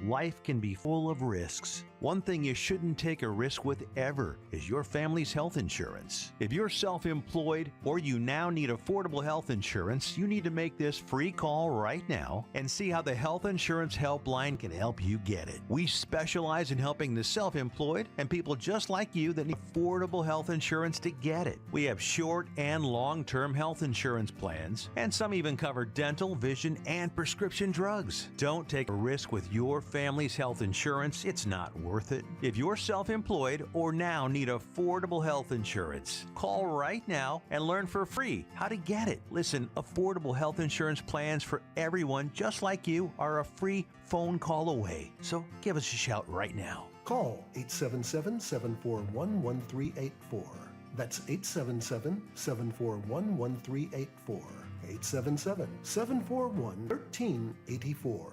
Life can be full of risks. One thing you shouldn't take a risk with ever is your family's health insurance. If you're self-employed or you now need affordable health insurance, you need to make this free call right now and see how the Health Insurance Helpline can help you get it. We specialize in helping the self-employed and people just like you that need affordable health insurance to get it. We have short and long-term health insurance plans, and some even cover dental, vision, and prescription drugs. Don't take a risk with your family's health insurance. It's not worth it. If you're self-employed or now need affordable health insurance, call right now and learn for free how to get it. Listen, affordable health insurance plans for everyone just like you are a free phone call away. So give us a shout right now. Call 877-741-1384. That's 877-741-1384. 877-741-1384.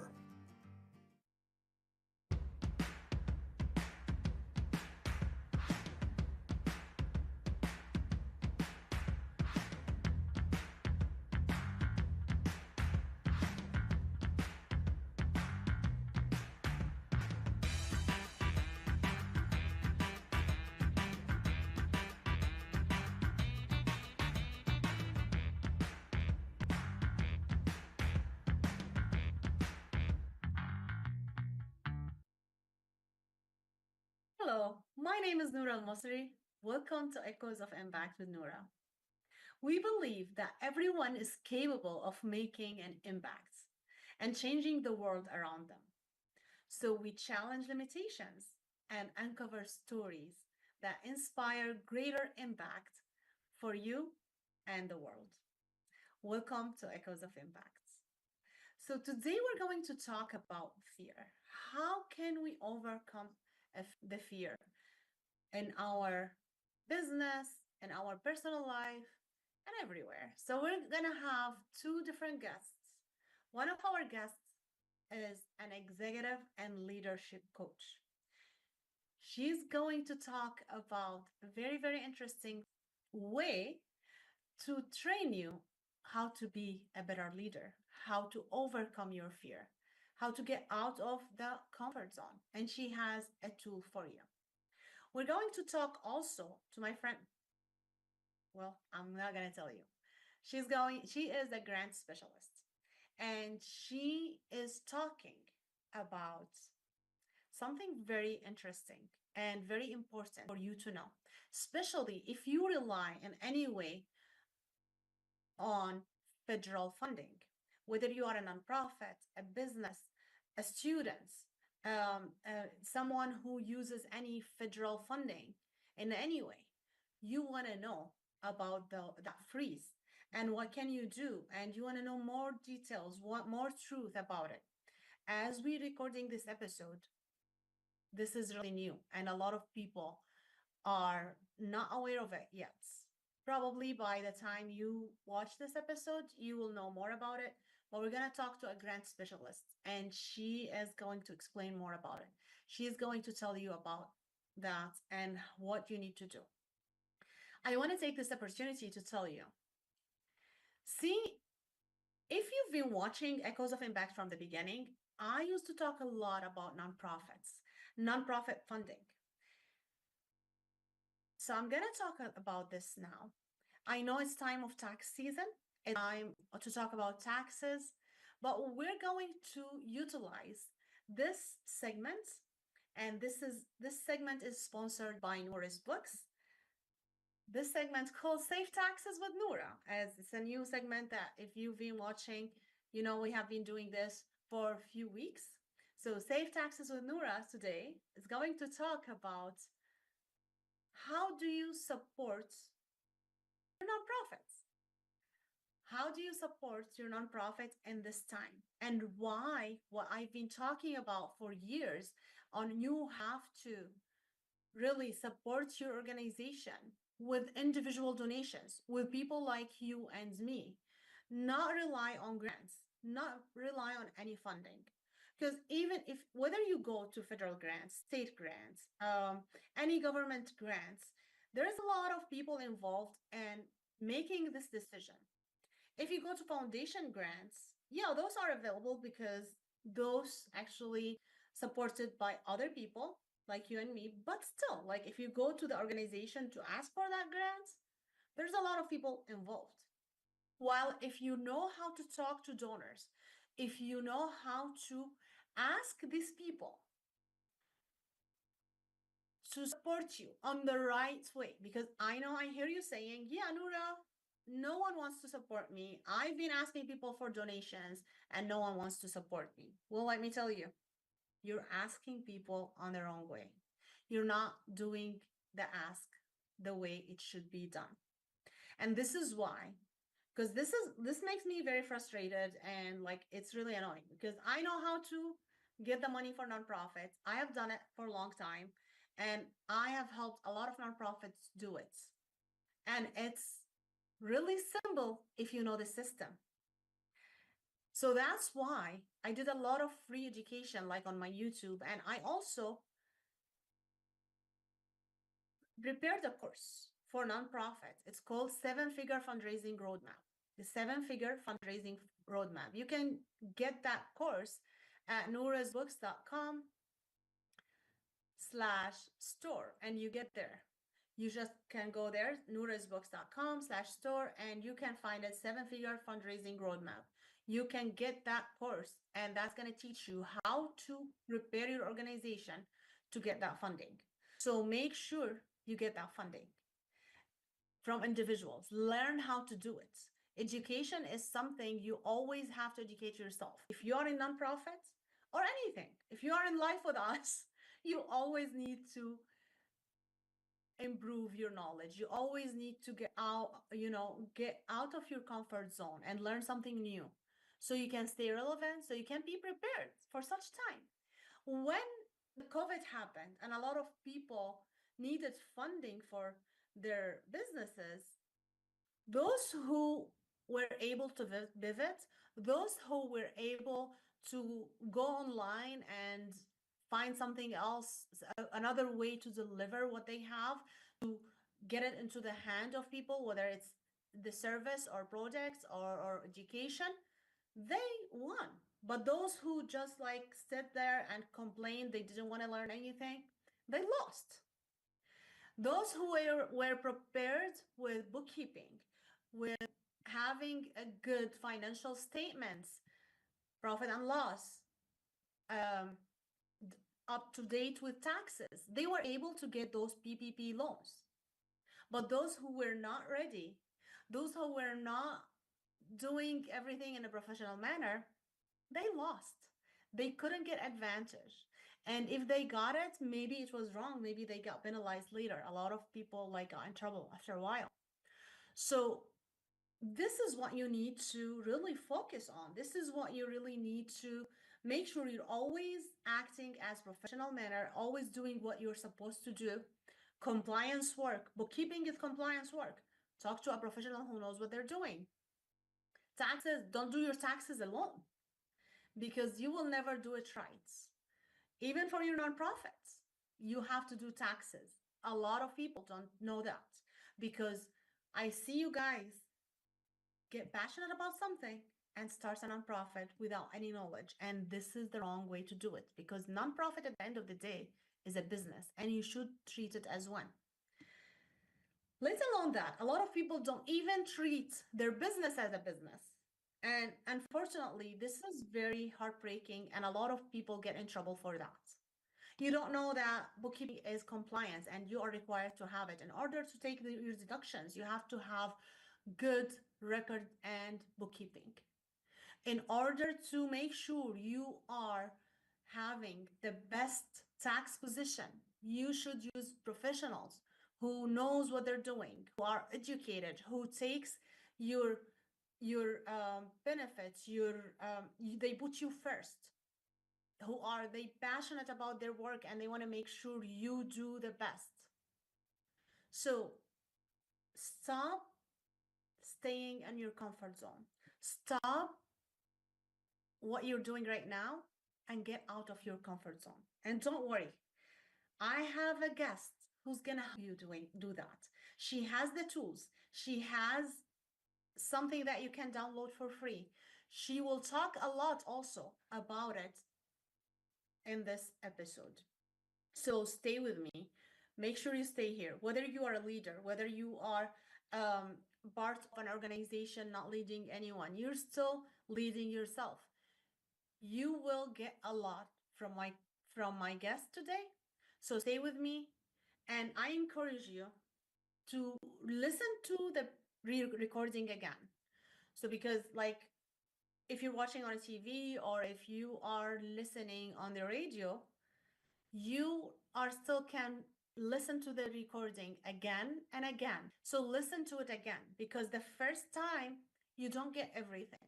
Hello, my name is Noura Al-Masri. Welcome to Echoes of Impact with Noura. We believe that everyone is capable of making an impact and changing the world around them. So we challenge limitations and uncover stories that inspire greater impact for you and the world. Welcome to Echoes of Impact. So today we're going to talk about fear. How can we overcome the fear in our business, in our personal life, and everywhere? So we're gonna have two different guests. One of our guests is an executive and leadership coach. She's going to talk about a very, very interesting way to train you how to be a better leader, how to overcome your fear, how to get out of the comfort zone. And she has a tool for you. We're going to talk also to my friend. Well, I'm not going to tell you. She is a grant specialist, and she is talking about something very interesting and very important for you to know, especially if you rely in any way on federal funding, whether you are a nonprofit, a business, a student, someone who uses any federal funding in any way. You want to know about that freeze and what can you do, and you want to know more details, what more truth about it. As we recording this episode, this is really new, and a lot of people are not aware of it yet. Probably by the time you watch this episode, you will know more about it. But we're going to talk to a grant specialist, and she is going to explain more about it. She is going to tell you about that and what you need to do. I want to take this opportunity to tell you, see, if you've been watching Echoes of Impact from the beginning, I used to talk a lot about nonprofits, nonprofit funding. So I'm going to talk about this now. I know it's time of tax season. It's time to talk about taxes, but we're going to utilize this segment, and this segment is sponsored by Noura's Books. This segment called Safe Taxes with Noura, as it's a new segment that if you've been watching, you know we have been doing this for a few weeks. So Safe Taxes with Noura today is going to talk about how do you support your nonprofits? How do you support your nonprofit in this time? And why what I've been talking about for years on you have to really support your organization with individual donations, with people like you and me, not rely on grants, not rely on any funding. Because even if whether you go to federal grants, state grants, any government grants, there's a lot of people involved in making this decision. If you go to foundation grants, yeah, those are available because those actually supported by other people like you and me. But still, like if you go to the organization to ask for that grant, there's a lot of people involved. While if you know how to talk to donors, if you know how to ask these people to support you on the right way, because I know I hear you saying, yeah, Noura, no one wants to support me. I've been asking people for donations and no one wants to support me. Well, let me tell you, you're asking people on the wrong way. You're not doing the ask the way it should be done. And this is why, because this makes me very frustrated and like it's really annoying because I know how to get the money for nonprofits. I have done it for a long time and I have helped a lot of nonprofits do it. And it's really simple if you know the system. So that's why I did a lot of free education like on my YouTube, and I also prepared a course for nonprofits. It's called Seven Figure Fundraising Roadmap. The Seven Figure Fundraising Roadmap. You can get that course at nourasbooks.com/store and you get there. You just can go there, nourasbooks.com/store, and you can find a seven figure fundraising roadmap. You can get that course, and that's going to teach you how to prepare your organization to get that funding. So make sure you get that funding from individuals. Learn how to do it. Education is something you always have to educate yourself. If you are in nonprofits or anything, if you are in life with us, you always need to improve your knowledge. You always need to get out of your comfort zone and learn something new so you can stay relevant, so you can be prepared for such time. When the COVID happened and a lot of people needed funding for their businesses, those who were able to pivot, those who were able to go online and find something else, another way to deliver what they have, to get it into the hand of people, whether it's the service or products or education, they won. But those who just like sit there and complain they didn't want to learn anything, they lost. Those who were prepared with bookkeeping, with having a good financial statements, profit and loss, um, up to date with taxes, they were able to get those PPP loans. But those who were not ready, those who were not doing everything in a professional manner, they lost. They couldn't get advantage. And if they got it, maybe it was wrong. Maybe they got penalized later. A lot of people like got in trouble after a while. So this is what you need to really focus on. This is what you really need to make sure you're always acting as professional manner, always doing what you're supposed to do. Compliance work, bookkeeping is compliance work. Talk to a professional who knows what they're doing. Taxes, don't do your taxes alone because you will never do it right. Even for your nonprofits, you have to do taxes. A lot of people don't know that because I see you guys get passionate about something and start a nonprofit without any knowledge. And this is the wrong way to do it because nonprofit at the end of the day is a business and you should treat it as one. Let alone that, a lot of people don't even treat their business as a business. And unfortunately, this is very heartbreaking, and a lot of people get in trouble for that. You don't know that bookkeeping is compliance and you are required to have it. In order to take your deductions, you have to have good record and bookkeeping. In order to make sure you are having the best tax position, you should use professionals who knows what they're doing, who are educated, who takes your benefits, they put you first, who are they passionate about their work and they want to make sure you do the best. So stop staying in your comfort zone. Stop what you're doing right now and get out of your comfort zone. And don't worry, I have a guest who's gonna help you do that. She has the tools. She has something that you can download for free. She will talk a lot also about it in this episode. So stay with me. Make sure you stay here. Whether you are a leader, whether you are part of an organization not leading anyone, you're still leading yourself. You will get a lot from my guest today. So stay with me, and I encourage you to listen to the recording again. So because like if you're watching on TV or if you are listening on the radio, you are still can listen to the recording again and again. So listen to it again because the first time you don't get everything.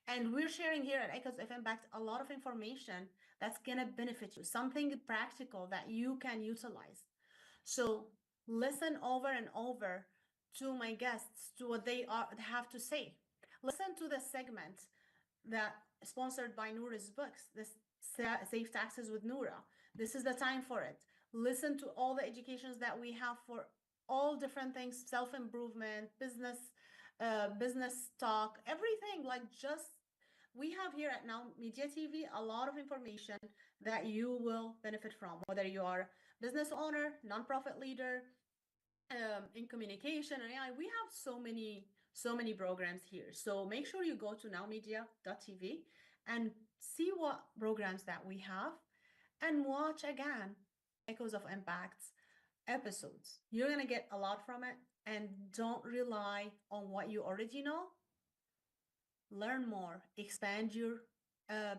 And we're sharing here at Echoes of Impact a lot of information that's gonna benefit you, something practical that you can utilize. So listen over and over to my guests, to what they have to say. Listen to the segment that sponsored by Noura's books, this Save Taxes with Noura. This is the time for it. Listen to all the educations that we have for all different things, self-improvement, business talk, everything. Like just we have here at Now Media TV a lot of information that you will benefit from, whether you are business owner, nonprofit leader, in communication and AI. We have so many programs here. So make sure you go to nowmedia.tv and see what programs that we have and watch again Echoes of Impact's episodes. You're going to get a lot from it, and don't rely on what you already know. Learn more, expand your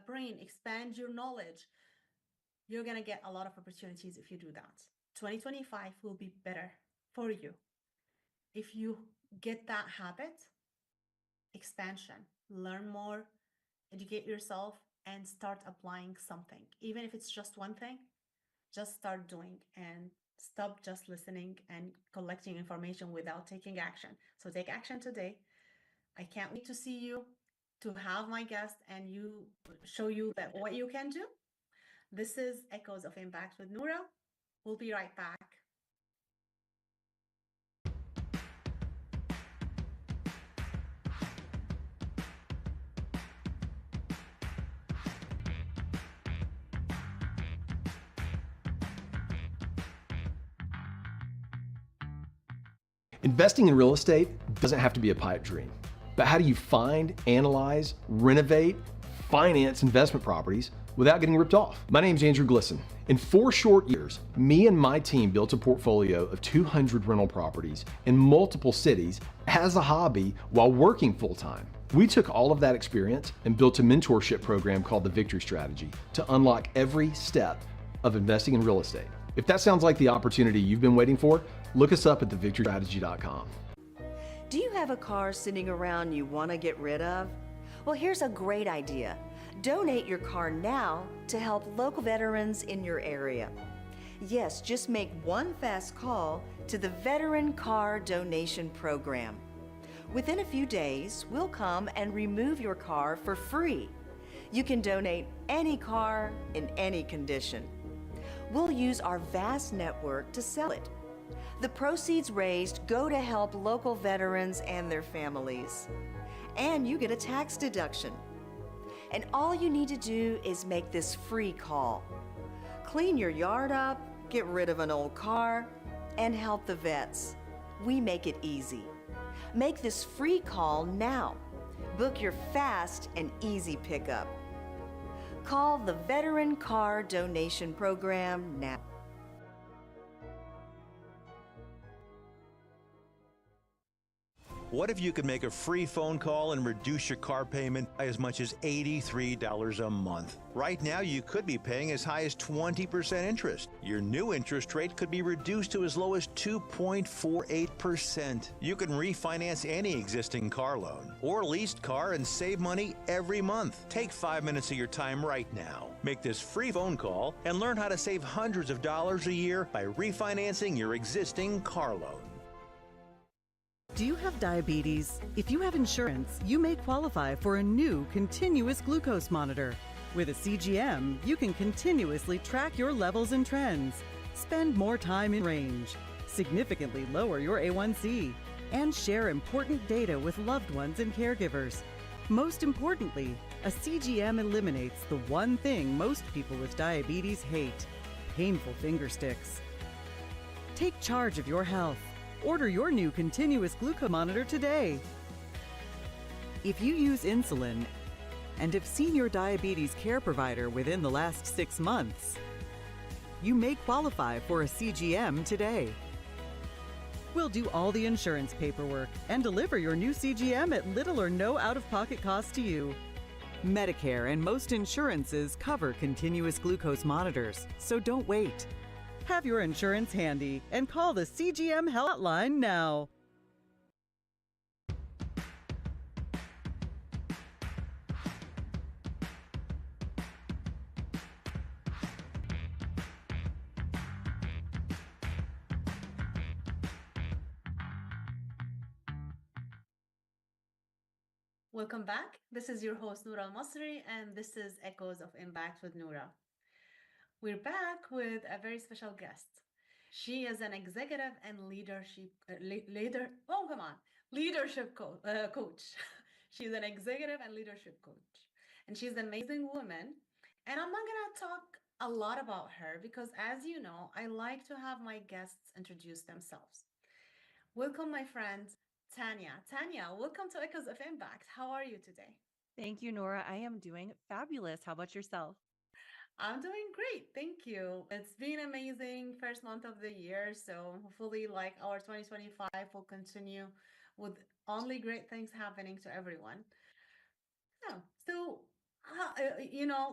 brain, expand your knowledge. You're going to get a lot of opportunities if you do that. 2025 will be better for you if you get that habit. Expansion, learn more, educate yourself, and start applying something. Even if it's just one thing, just start doing and stop just listening and collecting information without taking action. So take action today. I can't wait to see you, to have my guest and you show you that what you can do. This is Echoes of Impact with Noura. We'll be right back. Investing in real estate doesn't have to be a pipe dream. But how do you find, analyze, renovate, finance investment properties without getting ripped off? My name's Andrew Glisson. In 4 short years, me and my team built a portfolio of 200 rental properties in multiple cities as a hobby while working full-time. We took all of that experience and built a mentorship program called the Victory Strategy to unlock every step of investing in real estate. If that sounds like the opportunity you've been waiting for, look us up at thevictorystrategy.com. Do you have a car sitting around you want to get rid of? Well, here's a great idea. Donate your car now to help local veterans in your area. Yes, just make one fast call to the Veteran Car Donation Program. Within a few days, we'll come and remove your car for free. You can donate any car in any condition. We'll use our vast network to sell it. The proceeds raised go to help local veterans and their families. And you get a tax deduction. And all you need to do is make this free call. Clean your yard up, get rid of an old car, and help the vets. We make it easy. Make this free call now. Book your fast and easy pickup. Call the Veteran Car Donation Program now. What if you could make a free phone call and reduce your car payment by as much as $83 a month? Right now, you could be paying as high as 20% interest. Your new interest rate could be reduced to as low as 2.48%. You can refinance any existing car loan or leased car and save money every month. Take 5 minutes of your time right now. Make this free phone call and learn how to save hundreds of dollars a year by refinancing your existing car loan. Do you have diabetes? If you have insurance, you may qualify for a new continuous glucose monitor. With a CGM, you can continuously track your levels and trends, spend more time in range, significantly lower your A1C, and share important data with loved ones and caregivers. Most importantly, a CGM eliminates the one thing most people with diabetes hate: painful finger sticks. Take charge of your health. Order your new continuous glucose monitor today. If you use insulin and have seen your diabetes care provider within the last 6 months, you may qualify for a CGM today. We'll do all the insurance paperwork and deliver your new CGM at little or no out-of-pocket cost to you. Medicare and most insurances cover continuous glucose monitors, so don't wait. Have your insurance handy and call the CGM Hotline now. Welcome back. This is your host, Noura Al-Masri, and this is Echoes of Impact with Noura. We're back with a very special guest. She is an executive and leadership coach. She's an executive and leadership coach, and she's an amazing woman. And I'm not gonna talk a lot about her because, as you know, I like to have my guests introduce themselves. Welcome, my friend Tanya. Tanya, welcome to Echoes of Impact. How are you today? Thank you, Nora. I am doing fabulous. How about yourself? I'm doing great. Thank you. It's been amazing first month of the year. So hopefully like our 2025 will continue with only great things happening to everyone. Yeah. So,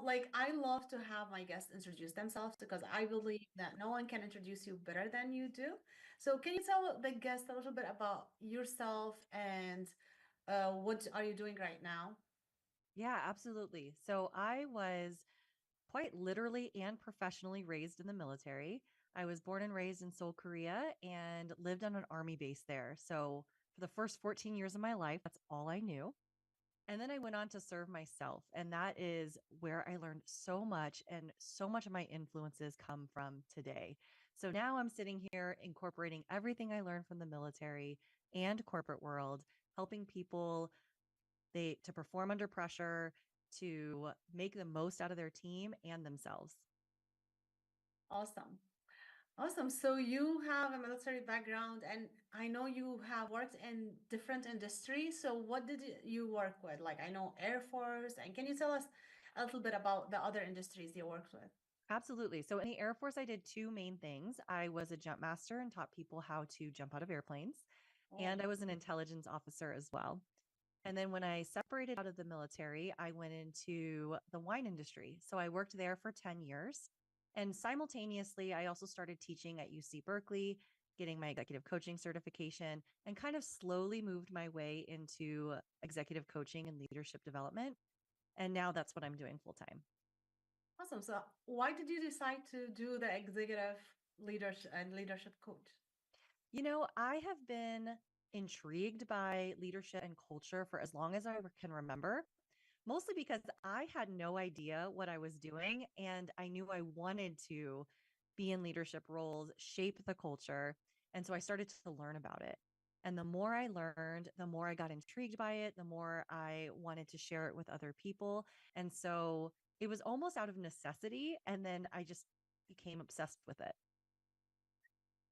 like I love to have my guests introduce themselves because I believe that no one can introduce you better than you do. So can you tell the guest a little bit about yourself and what are you doing right now? Yeah, absolutely. So I was quite literally and professionally raised in the military. I was born and raised in Seoul, Korea, and lived on an army base there. So for the first 14 years of my life, that's all I knew. And then I went on to serve myself. And that is where I learned so much, and so much of my influences come from today. So now I'm sitting here incorporating everything I learned from the military and corporate world, helping people to perform under pressure, to make the most out of their team and themselves. Awesome. Awesome. So you have a military background, and I know you have worked in different industries. So what did you work with? Like I know Air Force, and can you tell us a little bit about the other industries you worked with? Absolutely. So in the Air Force, I did two main things. I was a jump master and taught people how to jump out of airplanes, Oh, and I was an intelligence officer as well. And then when I separated out of the military, I went into the wine industry. So I worked there for 10 years. And simultaneously, I also started teaching at UC Berkeley, getting my executive coaching certification, and kind of slowly moved my way into executive coaching and leadership development. And now that's what I'm doing full time. awesome. So why did you decide to do the executive leadership and leadership coach? I have been intrigued by leadership and culture for as long as I can remember, mostly because I had no idea what I was doing. And I knew I wanted to be in leadership roles, shape the culture. And so I started to learn about it. And the more I learned, the more I got intrigued by it, the more I wanted to share it with other people. And so it was almost out of necessity. And then I just became obsessed with it.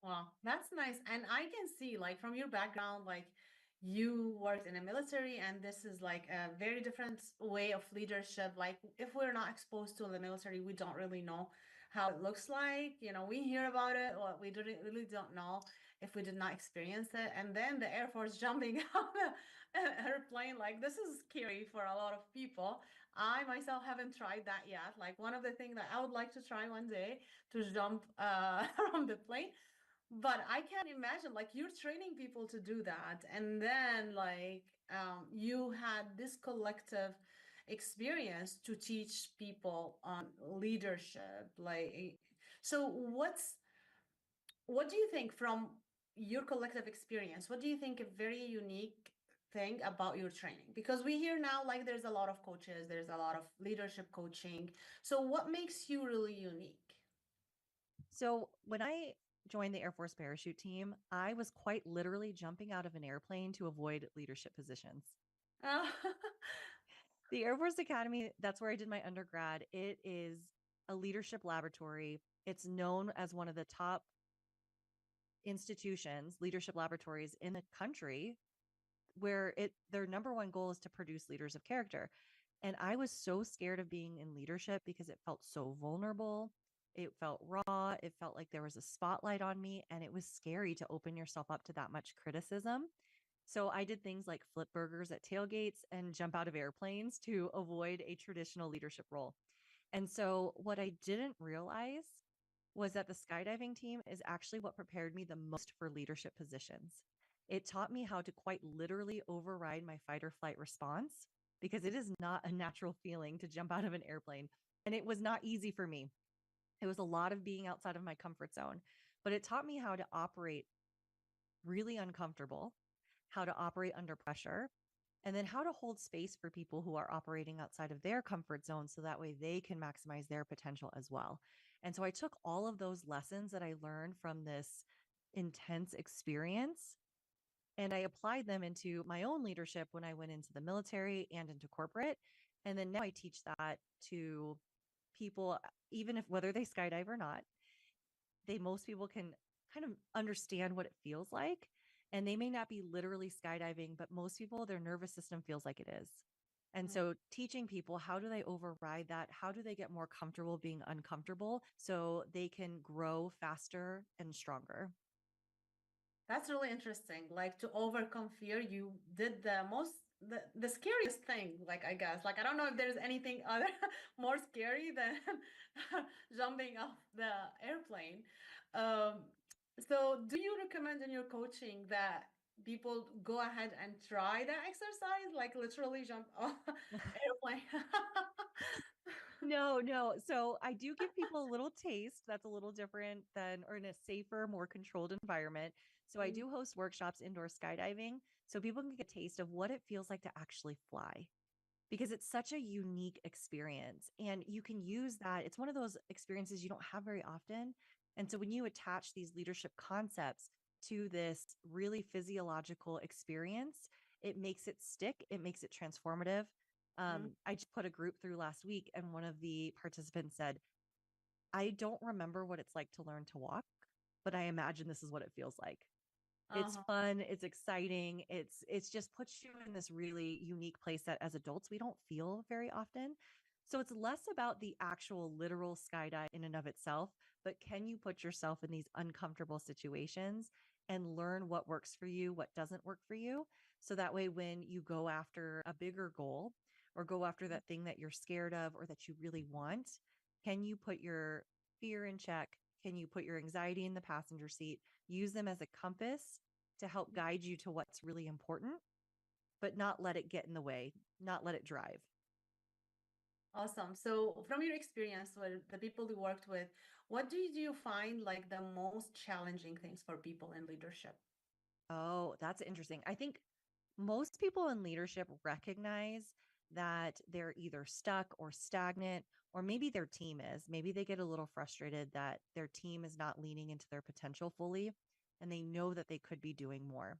Wow, that's nice. And I can see, like, from your background, like, you worked in the military, and this is like a very different way of leadership. Like, if we're not exposed to the military, we don't really know how it looks like. We hear about it, or we don't, really don't know if we did not experience it. And then the Air Force jumping out an airplane, like, this is scary for a lot of people. I myself haven't tried that yet. Like, one of the things that I would like to try one day to jump from the plane, but I can't imagine like you're training people to do that, and then like you had this collective experience to teach people on leadership. So what do you think from your collective experience? What do you think a very unique thing about your training? Because we hear now like there's a lot of coaches, there's a lot of leadership coaching. So what makes you really unique? So when I joined the Air Force parachute team, I was quite literally jumping out of an airplane to avoid leadership positions. Uh, The Air Force Academy, that's where I did my undergrad. It is a leadership laboratory. It's known as one of the top institutions, leadership laboratories in the country, where their number one goal is to produce leaders of character. And I was so scared of being in leadership because it felt so vulnerable. It felt raw. It felt like there was a spotlight on me, and it was scary to open yourself up to that much criticism. So I did things like flip burgers at tailgates and jump out of airplanes to avoid a traditional leadership role. And so what I didn't realize was that the skydiving team is actually what prepared me the most for leadership positions. It taught me how to quite literally override my fight or flight response because it is not a natural feeling to jump out of an airplane. And it was not easy for me. It was a lot of being outside of my comfort zone, but it taught me how to operate really uncomfortable, how to operate under pressure, and then how to hold space for people who are operating outside of their comfort zone so that way they can maximize their potential as well. And so I took all of those lessons that I learned from this intense experience and I applied them into my own leadership when I went into the military and into corporate. And then now I teach that to people, even if whether they skydive or not, most people can kind of understand what it feels like. And they may not be literally skydiving, but most people, their nervous system feels like it is. And Mm. so teaching people, how do they override that? How do they get more comfortable being uncomfortable so they can grow faster and stronger? That's really interesting. Like to overcome fear, you did the scariest thing, like I guess. Like I don't know if there's anything other more scary than jumping off the airplane. Um, so do you recommend in your coaching that people go ahead and try that exercise, like literally jump off airplane? No, no. So I do give people a little taste that's a little different than, or in a safer, more controlled environment. So I Mm, do host workshops indoor skydiving so people can get a taste of what it feels like to actually fly because it's such a unique experience. And you can use that. It's one of those experiences you don't have very often. And so when you attach these leadership concepts to this really physiological experience, it makes it stick, it makes it transformative. mm. I just put a group through last week, and one of the participants said, I don't remember what it's like to learn to walk, but I imagine this is what it feels like. It's Uh-huh. fun, it's exciting, it's just puts you in this really unique place that as adults we don't feel very often. So it's less about the actual literal skydive in and of itself, but can you put yourself in these uncomfortable situations and learn what works for you, what doesn't work for you, so that way when you go after a bigger goal or go after that thing that you're scared of or that you really want, can you put your fear in check? Can you put your anxiety in the passenger seat? Use them as a compass to help guide you to what's really important, but not let it get in the way, not let it drive. Awesome. So, from your experience with the people you worked with, what do you find like the most challenging things for people in leadership? Oh, that's interesting. I think most people in leadership recognize that they're either stuck or stagnant, or maybe their team is. Maybe they get a little frustrated that their team is not leaning into their potential fully, and they know that they could be doing more.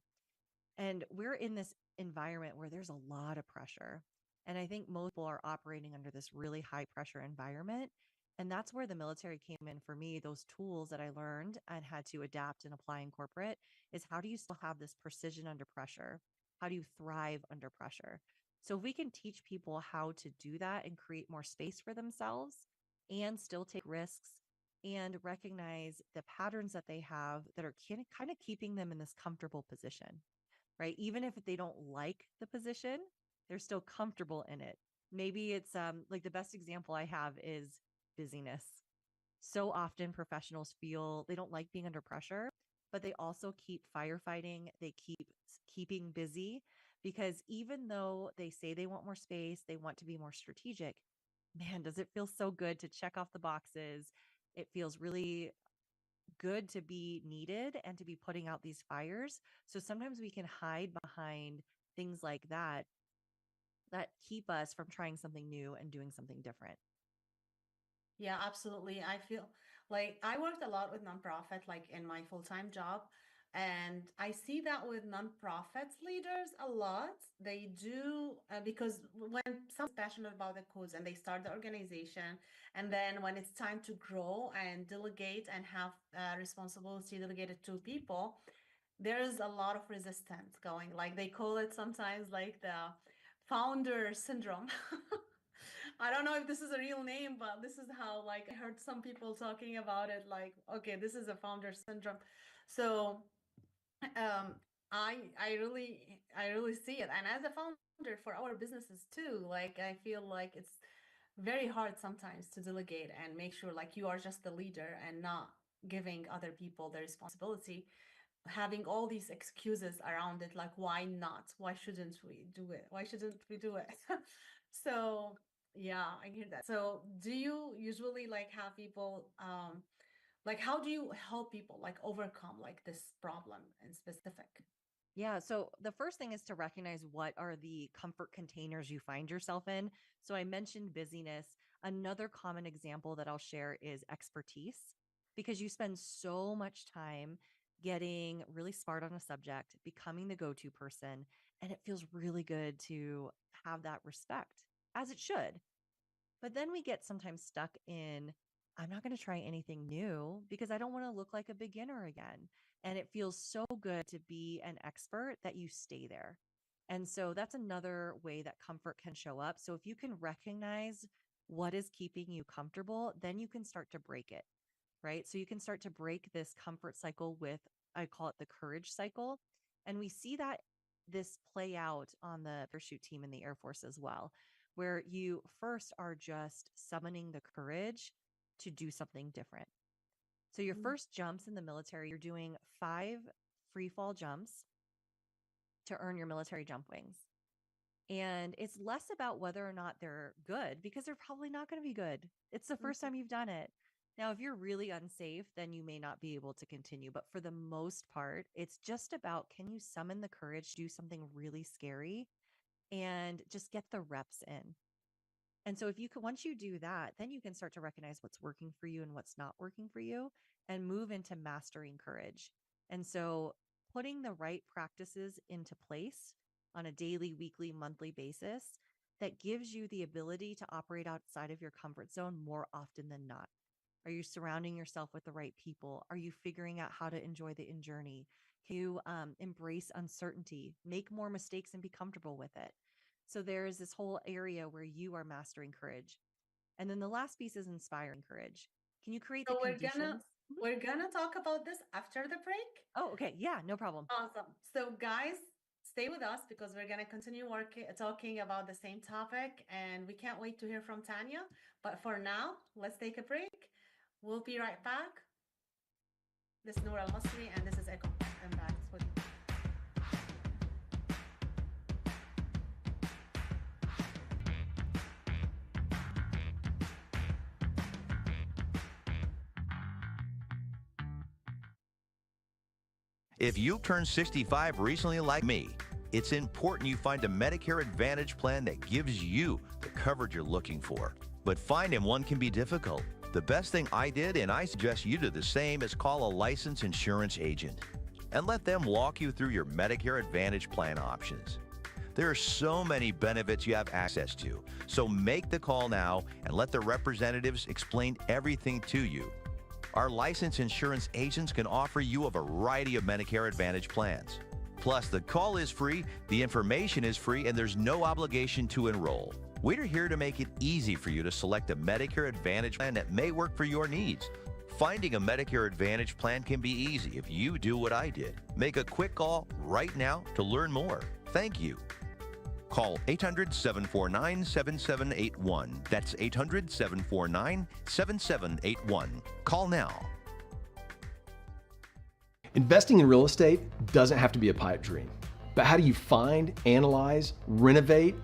And we're in this environment where there's a lot of pressure. And I think most people are operating under this really high pressure environment. And that's where the military came in for me. Those tools that I learned and had to adapt and apply in corporate is how do you still have this precision under pressure? How do you thrive under pressure? So if we can teach people how to do that and create more space for themselves and still take risks and recognize the patterns that they have that are kind of keeping them in this comfortable position, right? Even if they don't like the position, they're still comfortable in it. Maybe it's like the best example I have is busyness. So often professionals feel they don't like being under pressure, but they also keep firefighting, they keep keeping busy because even though they say they want more space, they want to be more strategic, man, does it feel so good to check off the boxes. It feels really good to be needed and to be putting out these fires. So sometimes we can hide behind things like that keep us from trying something new and doing something different. Yeah, absolutely. I feel like I worked a lot with nonprofit, like in my full-time job. And I see that with nonprofit leaders a lot. They do because when someone's passionate about the cause and they start the organization, and then when it's time to grow and delegate and have responsibility delegated to people, there is a lot of resistance going. Like they call it sometimes like the founder syndrome. I don't know if this is a real name, but this is how like I heard some people talking about it. Like, okay, this is a founder syndrome. So um I really see it, and as a founder for our businesses too, like I feel like it's very hard sometimes to delegate and make sure like you are just the leader and not giving other people the responsibility, having all these excuses around it, like why not, why shouldn't we do it, why shouldn't we do it? So yeah, I hear that. So do you usually like have people like how do you help people like overcome like this problem in specific? Yeah. So the first thing is to recognize what are the comfort containers you find yourself in. So I mentioned busyness. Another common example that I'll share is expertise, because you spend so much time getting really smart on a subject, becoming the go to person, and it feels really good to have that respect, as it should. But then we get sometimes stuck in, I'm not going to try anything new because I don't want to look like a beginner again. And it feels so good to be an expert that you stay there. And so that's another way that comfort can show up. So if you can recognize what is keeping you comfortable, then you can start to break it, right? So you can start to break this comfort cycle with, I call it the courage cycle. And we see that this play out on the parachute team in the Air Force as well, where you first are just summoning the courage to do something different. So your Mm. first jumps in the military, you're doing 5 free fall jumps to earn your military jump wings. And it's less about whether or not they're good, because they're probably not going to be good. It's the first Mhm. time you've done it. Now, if you're really unsafe, then you may not be able to continue. But for the most part, it's just about, can you summon the courage to do something really scary and just get the reps in? And so if you can, once you do that, then you can start to recognize what's working for you and what's not working for you and move into mastering courage. And so putting the right practices into place on a daily, weekly, monthly basis that gives you the ability to operate outside of your comfort zone more often than not. Are you surrounding yourself with the right people? Are you figuring out how to enjoy the in journey? Can you embrace uncertainty, make more mistakes and be comfortable with it? So there's this whole area where you are mastering courage. And then the last piece is inspiring courage. Can you create the So we're gonna conditions? Mhm. we're gonna talk about this after the break. Oh, okay. Yeah, no problem. Awesome. So guys, stay with us because we're gonna continue working talking about the same topic, and we can't wait to hear from Tanya. But for now, let's take a break. We'll be right back. This is Noor Al Masri, and this is Echo Impact with If you turned 65 recently like me, it's important you find a Medicare Advantage plan that gives you the coverage you're looking for. But finding one can be difficult. The best thing I did, and I suggest you do the same, is call a licensed insurance agent and let them walk you through your Medicare Advantage plan options. There are so many benefits you have access to, so make the call now and let the representatives explain everything to you. Our licensed insurance agents can offer you a variety of Medicare Advantage plans. Plus, the call is free, the information is free, and there's no obligation to enroll. We're here to make it easy for you to select a Medicare Advantage plan that may work for your needs. Finding a Medicare Advantage plan can be easy if you do what I did. Make a quick call right now to learn more. Thank you. Call 800-749-7781. That's 800-749-7781. Call now. Investing in real estate doesn't have to be a pipe dream. But how do you find, analyze, renovate,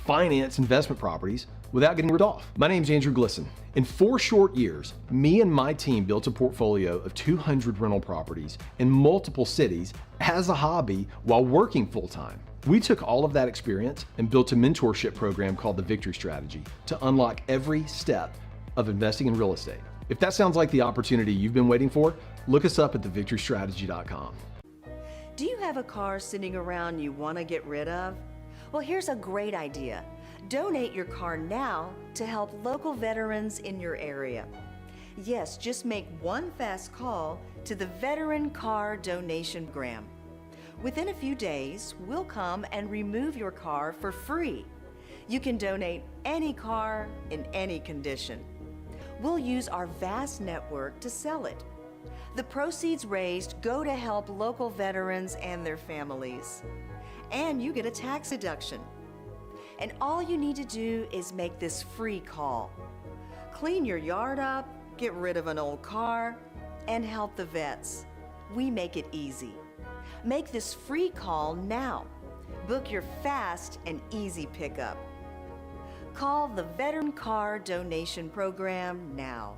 finance investment properties without getting ripped off? My name's Andrew Glisson. In 4 short years, me and my team built a portfolio of 200 rental properties in multiple cities as a hobby while working full-time. We took all of that experience and built a mentorship program called the Victory Strategy to unlock every step of investing in real estate. If that sounds like the opportunity you've been waiting for, look us up at thevictorystrategy.com. Do you have a car sitting around you want to get rid of? Well, here's a great idea. Donate your car now to help local veterans in your area. Yes, just make one fast call to the Veteran Car Donation Program. Within a few days, we'll come and remove your car for free. You can donate any car in any condition. We'll use our vast network to sell it. The proceeds raised go to help local veterans and their families. And you get a tax deduction. And all you need to do is make this free call. Clean your yard up, get rid of an old car, and help the vets. We make it easy. Make this free call now. Book your fast and easy pickup. Call the Veteran Car Donation Program now.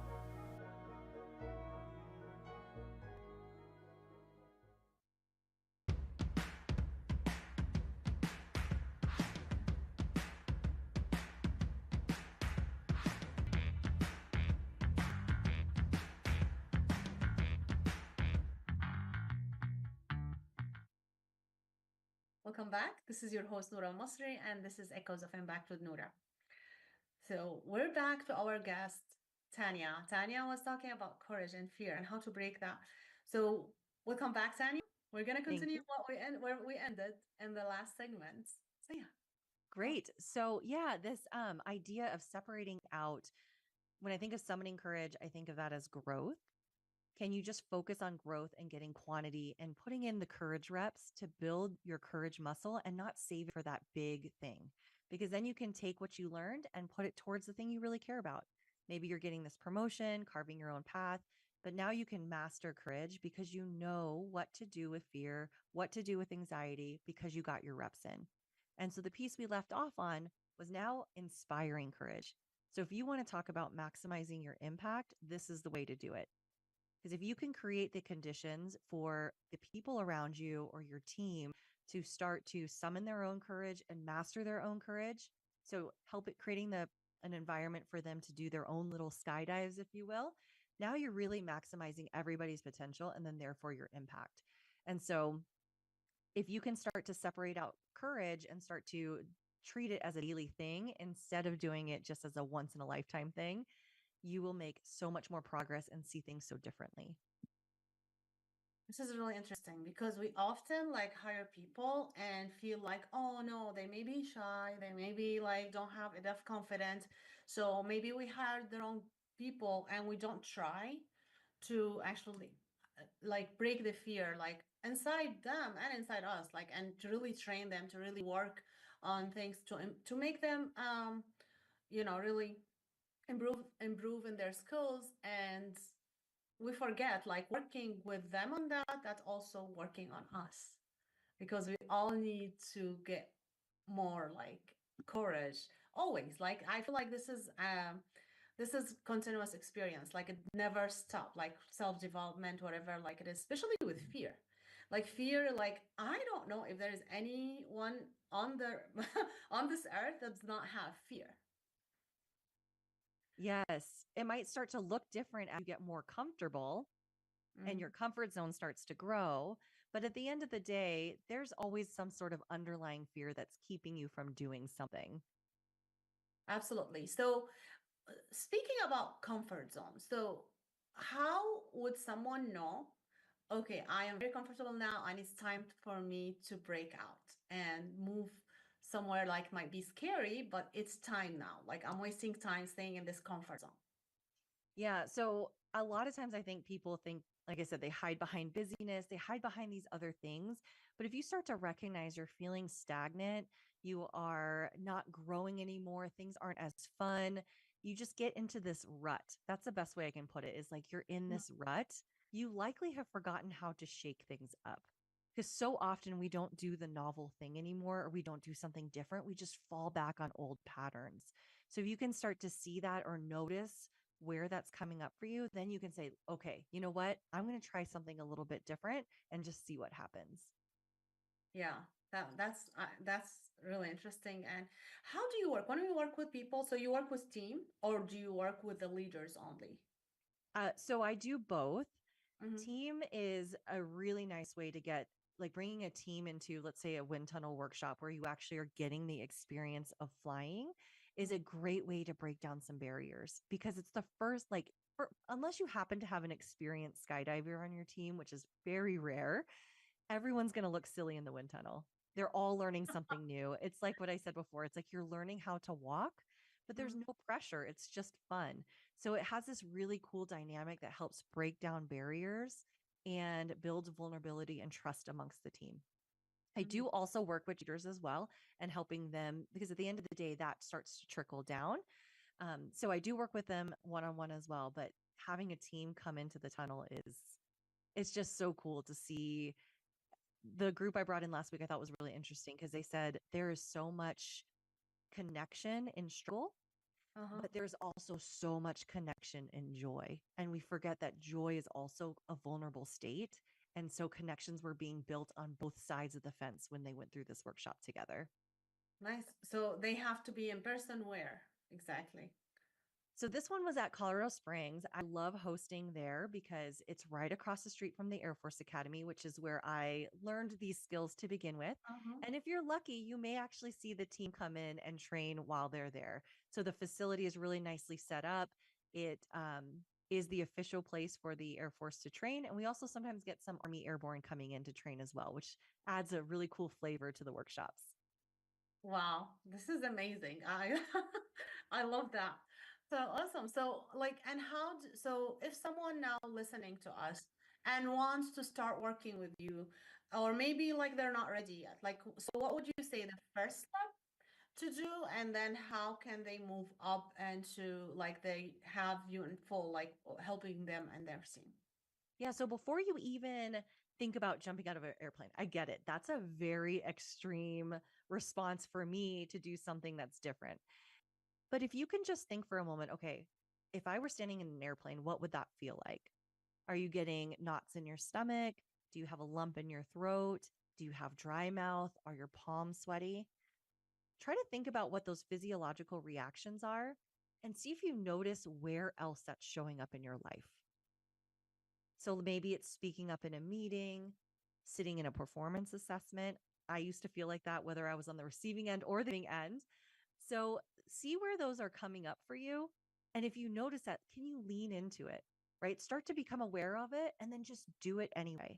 Welcome back. This is your host, Noura Masri, and this is Echoes of Impact with Noura. So we're back to our guest, Tanya. Tanya was talking about courage and fear and how to break that. So welcome back, Tanya. We're going to Thank continue you. where we ended in the last segment. So yeah. Great. So yeah, this idea of separating out, when I think of summoning courage, I think of that as growth. Can you just focus on growth and getting quantity and putting in the courage reps to build your courage muscle and not save it for that big thing? Because then you can take what you learned and put it towards the thing you really care about. Maybe you're getting this promotion, carving your own path, but now you can master courage because you know what to do with fear, what to do with anxiety, because you got your reps in. And so the piece we left off on was now inspiring courage. So if you want to talk about maximizing your impact, this is the way to do it. Because if you can create the conditions for the people around you or your team to start to summon their own courage and master their own courage, so help it creating an environment for them to do their own little skydives, if you will, now you're really maximizing everybody's potential and then therefore your impact. And so if you can start to separate out courage and start to treat it as a daily thing instead of doing it just as a once in a lifetime thing, you will make so much more progress and see things so differently. This is really interesting because we often like hire people and feel like, oh no, they may be shy, they maybe like don't have enough confidence. So maybe we hired the wrong people and we don't try to actually like break the fear like inside them and inside us, like, and to really train them to really work on things to make them really improve in their skills. And we forget like working with them on that, that's also working on us because we all need to get more like courage always. Like I feel like this is continuous experience, like it never stop, like self-development, whatever, like it is, especially with fear. Like fear, like I don't know if there is anyone on the on this earth that does not have fear. Yes, it might start to look different as you get more comfortable and your comfort zone starts to grow. But at the end of the day, there's always some sort of underlying fear that's keeping you from doing something. Absolutely. So, speaking about comfort zone, so how would someone know, okay, I am very comfortable now, and it's time for me to break out and move somewhere like might be scary, but it's time now. Like I'm wasting time staying in this comfort zone. Yeah. So a lot of times I think people think, like I said, they hide behind busyness, they hide behind these other things. But if you start to recognize you're feeling stagnant, you are not growing anymore, things aren't as fun, you just get into this rut. That's the best way I can put it is like you're in Mm. this rut. You likely have forgotten how to shake things up. Because so often we don't do the novel thing anymore, or we don't do something different. We just fall back on old patterns. So if you can start to see that or notice where that's coming up for you, then you can say, okay, you know what? I'm going to try something a little bit different and just see what happens. Yeah, that's really interesting. And how do you work when you work with people? So you work with team, or do you work with the leaders only? So I do both. Hmm. Team is a really nice way to get like bringing a team into, let's say, a wind tunnel workshop where you actually are getting the experience of flying is a great way to break down some barriers because it's the first, like, unless you happen to have an experienced skydiver on your team, which is very rare, everyone's going to look silly in the wind tunnel. They're all learning something new. It's like what I said before. It's like you're learning how to walk, but there's no pressure. It's just fun. So it has this really cool dynamic that helps break down barriers and builds vulnerability and trust amongst the team. I do also work with leaders as well and helping them because at the end of the day, that starts to trickle down. So I do work with them one-on-one as well, but having a team come into the tunnel it's just so cool to see. The group I brought in last week, I thought was really interesting because they said there is so much connection in struggle, Uh-huh. but there's also so much connection in joy. And we forget that joy is also a vulnerable state. And so connections were being built on both sides of the fence when they went through this workshop together. Nice. So they have to be in person where exactly? So this one was at Colorado Springs. I love hosting there because it's right across the street from the Air Force Academy, which is where I learned these skills to begin with. Uh-huh. And if you're lucky, you may actually see the team come in and train while they're there. So the facility is really nicely set up. It is the official place for the Air Force to train. And we also sometimes get some Army Airborne coming in to train as well, which adds a really cool flavor to the workshops. Wow, this is amazing. I I love that. So awesome. So like, and so if someone now listening to us and wants to start working with you, or maybe like they're not ready yet, like, so what would you say the first step to do, and then how can they move up and to like they have you in full, like helping them and their team? Yeah. So before you even think about jumping out of an airplane, I get it. That's a very extreme response for me to do something that's different. But if you can just think for a moment, okay, if I were standing in an airplane, what would that feel like? Are you getting knots in your stomach? Do you have a lump in your throat? Do you have dry mouth? Are your palms sweaty? Try to think about what those physiological reactions are and see if you notice where else that's showing up in your life. So maybe it's speaking up in a meeting, sitting in a performance assessment. I used to feel like that whether I was on the receiving end or the giving end. So see where those are coming up for you. And if you notice that, can you lean into it, right? Start to become aware of it and then just do it anyway.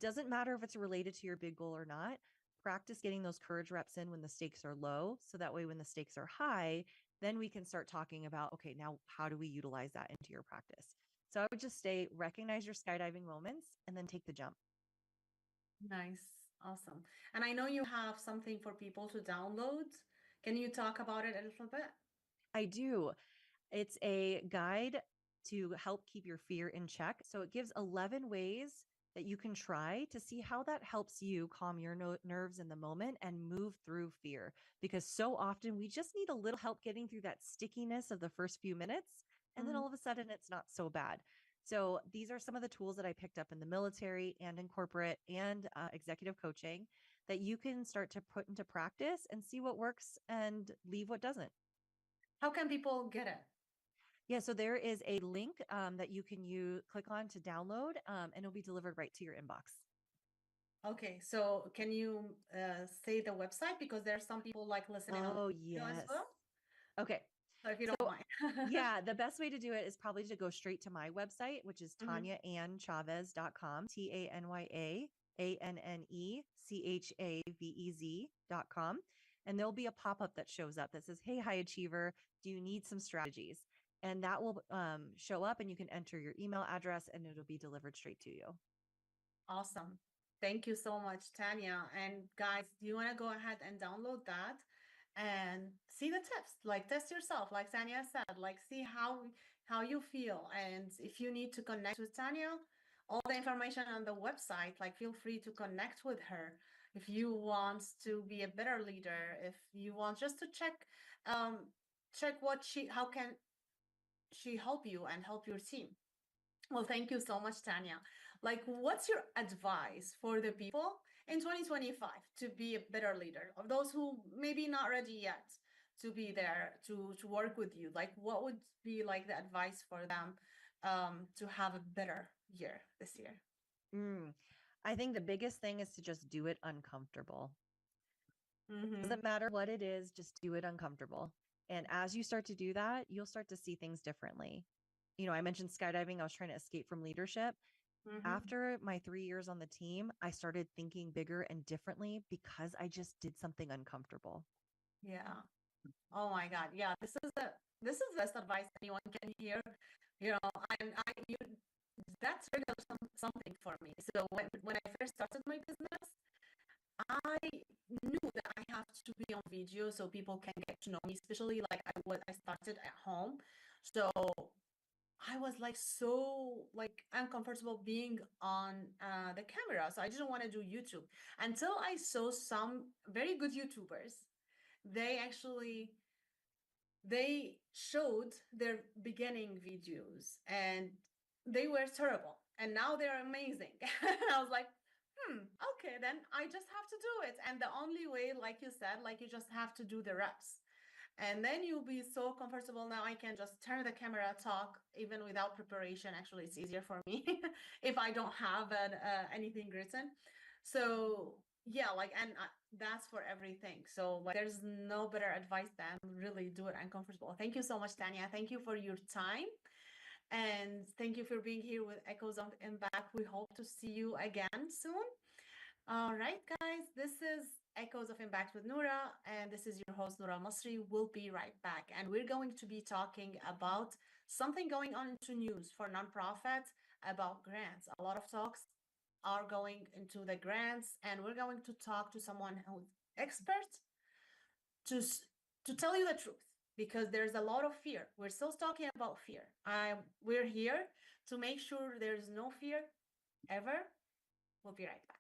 Doesn't matter if it's related to your big goal or not. Practice getting those courage reps in when the stakes are low. So that way, when the stakes are high, then we can start talking about, okay, now how do we utilize that into your practice? So I would just say recognize your skydiving moments and then take the jump. Nice. Awesome. And I know you have something for people to download. Can you talk about it a little bit? I do. It's a guide to help keep your fear in check. So it gives 11 ways that you can try to see how that helps you calm your nerves in the moment and move through fear. Because so often we just need a little help getting through that stickiness of the first few minutes. And then all of a sudden it's not so bad. So these are some of the tools that I picked up in the military and in corporate and executive coaching that you can start to put into practice and see what works and leave what doesn't. How can people get it? Yeah, so there is a link that you can click on to download, and it'll be delivered right to your inbox. Okay, so can you say the website, because there's some people like listening on Oh, the video as yes. well. Okay. So if you don't mind. Yeah, the best way to do it is probably to go straight to my website, which is Mhm. TanyaAnnChavez.com, TanyaAnnChavez.com. And there'll be a pop-up that shows up that says, "Hey, high achiever, do you need some strategies?" And that will show up and you can enter your email address and it'll be delivered straight to you. Awesome. Thank you so much, Tanya. And guys, do you want to go ahead and download that and see the tips? Like test yourself, like Tanya said, like see how you feel. And if you need to connect with Tanya, all the information on the website, like feel free to connect with her. If you want to be a better leader, if you want just to check how can she help you and help your team. Well, thank you so much, Tanya. Like, what's your advice for the people in 2025 to be a better leader, of those who maybe not ready yet to be there to work with you? Like, what would be like the advice for them to have a better year this year? Mm. I think the biggest thing is to just do it uncomfortable. Mm-hmm. Doesn't matter what it is, just do it uncomfortable. And as you start to do that, you'll start to see things differently. I mentioned skydiving. I was trying to escape from leadership. Mm-hmm. After my 3 years on the team, I started thinking bigger and differently because I just did something uncomfortable. Yeah. Oh my God. Yeah. This is the best advice anyone can hear. That's really something for me. So when I first started my business, I knew that I have to be on video so people can get to know me, especially like I started at home. So I was like so like uncomfortable being on the camera. So I didn't want to do YouTube until I saw some very good YouTubers. They showed their beginning videos and they were terrible. And now they're amazing. I was like, okay, then I just have to do it. And the only way, like you said, like you just have to do the reps. And then you'll be so comfortable. Now I can just turn the camera, talk even without preparation. Actually, it's easier for me if I don't have anything written. So yeah, that's for everything. So like, there's no better advice than really do it uncomfortable. Thank you so much, Tanya. Thank you for your time. And thank you for being here with Echoes of Impact. We hope to see you again soon. All right, guys, this is Echoes of Impact with Noura, and this is your host, Noura Masri. We'll be right back, and we're going to be talking about something going on into news for nonprofits about grants. A lot of talks are going into the grants, and we're going to talk to someone who's expert to tell you the truth, because there's a lot of fear. We're still talking about fear. We're here to make sure there's no fear ever. We'll be right back.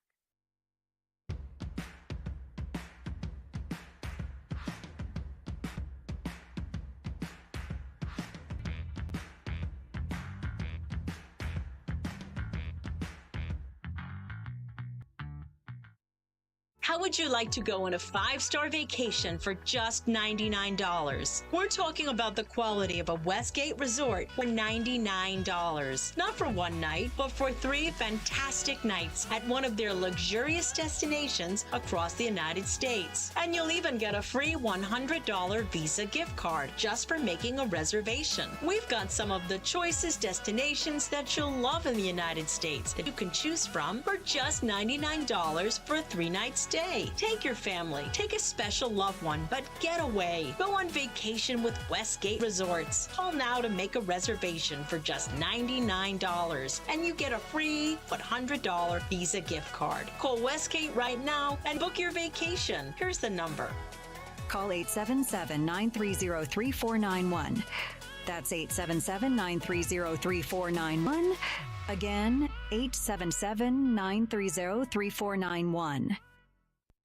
How would you like to go on a 5-star vacation for just $99? We're talking about the quality of a Westgate resort for $99. Not for one night, but for 3 fantastic nights at one of their luxurious destinations across the United States. And you'll even get a free $100 Visa gift card just for making a reservation. We've got some of the choicest destinations that you'll love in the United States that you can choose from for just $99 for a 3-night stay. Take your family, take a special loved one, but get away. Go on vacation with Westgate Resorts. Call now to make a reservation for just $99, and you get a free $100 Visa gift card. Call Westgate right now and book your vacation. Here's the number. Call 877-930-3491. That's 877-930-3491. Again, 877-930-3491.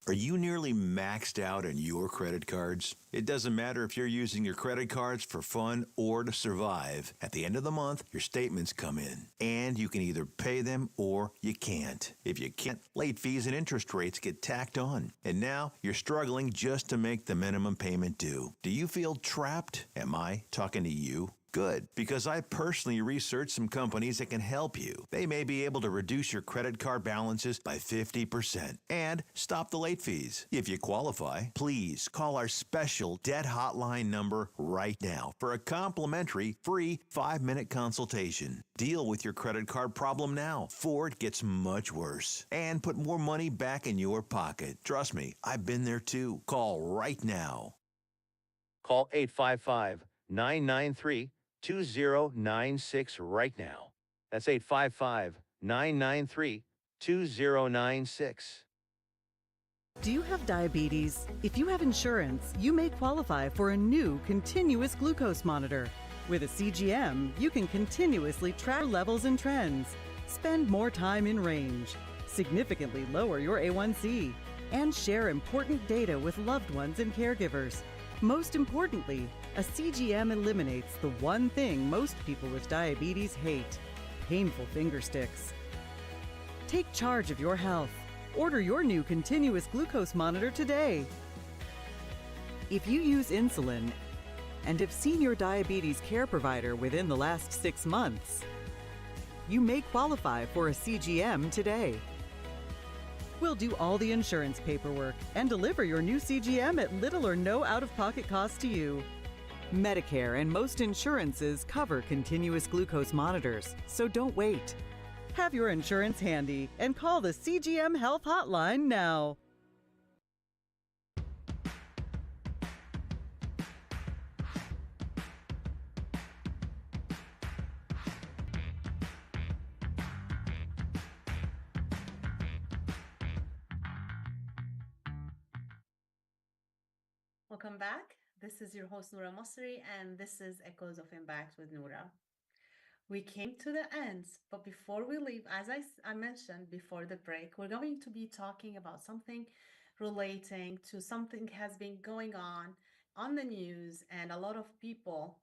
Are you nearly maxed out on your credit cards? It doesn't matter if you're using your credit cards for fun or to survive. At the end of the month, your statements come in, and you can either pay them or you can't. If you can't, late fees and interest rates get tacked on. And now you're struggling just to make the minimum payment due. Do you feel trapped? Am I talking to you? Good, because I personally researched some companies that can help you. They may be able to reduce your credit card balances by 50% and stop the late fees. If you qualify, please call our special debt hotline number right now for a complimentary free 5-minute consultation. Deal with your credit card problem now before it gets much worse and put more money back in your pocket. Trust me, I've been there too. Call right now. Call 855-993-2096 right now. That's 855-993-2096. Do you have diabetes? If you have insurance, you may qualify for a new continuous glucose monitor. With a CGM, you can continuously track levels and trends, spend more time in range, significantly lower your A1C, and share important data with loved ones and caregivers. Most importantly, a CGM eliminates the one thing most people with diabetes hate: painful finger sticks. Take charge of your health. Order your new continuous glucose monitor today. If you use insulin and have seen your diabetes care provider within the last 6 months, you may qualify for a CGM today. We'll do all the insurance paperwork and deliver your new CGM at little or no out-of-pocket cost to you. Medicare and most insurances cover continuous glucose monitors, so don't wait. Have your insurance handy and call the CGM Health Hotline now. Welcome back. This is your host, Noura Masri, and this is Echoes of Impact with Noura. We came to the end, but before we leave, as I mentioned before the break, we're going to be talking about something relating to something has been going on the news, and a lot of people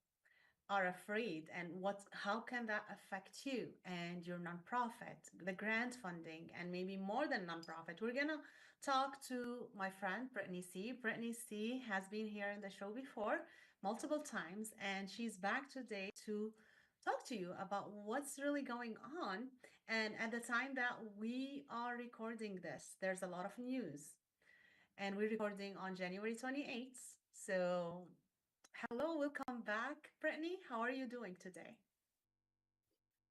are afraid. And how can that affect you and your nonprofit, the grant funding, and maybe more than nonprofit? We're gonna talk to my friend Brittany C. Brittany C has been here in the show before multiple times, and she's back today to talk to you about what's really going on. And at the time that we are recording this, there's a lot of news, and we're recording on January 28th. So, hello, welcome back, Brittany. How are you doing today?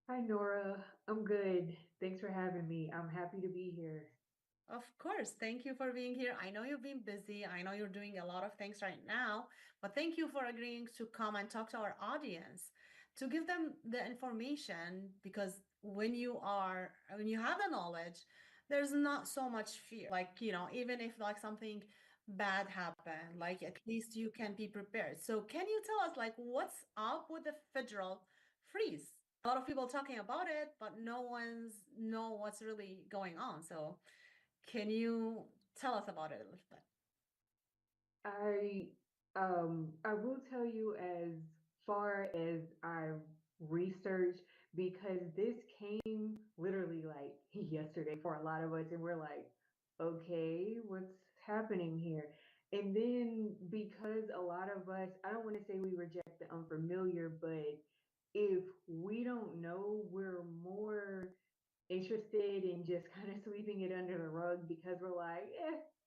Hi, Nora. I'm good. Thanks for having me. I'm happy to be here. Of course. Thank you for being here. I know you've been busy. I know you're doing a lot of things right now, but thank you for agreeing to come and talk to our audience to give them the information, because when you have the knowledge, there's not so much fear. Like, even if like something bad happened, like at least you can be prepared. So can you tell us like what's up with the federal freeze? A lot of people talking about it, but no one's know what's really going on. So can you tell us about it a little bit? I will tell you as far as I've researched, because this came literally like yesterday for a lot of us, and we're like, okay, what's happening here? And then because a lot of us, I don't want to say we reject the unfamiliar, but if we don't know, we're more interested in just kind of sweeping it under the rug because we're like,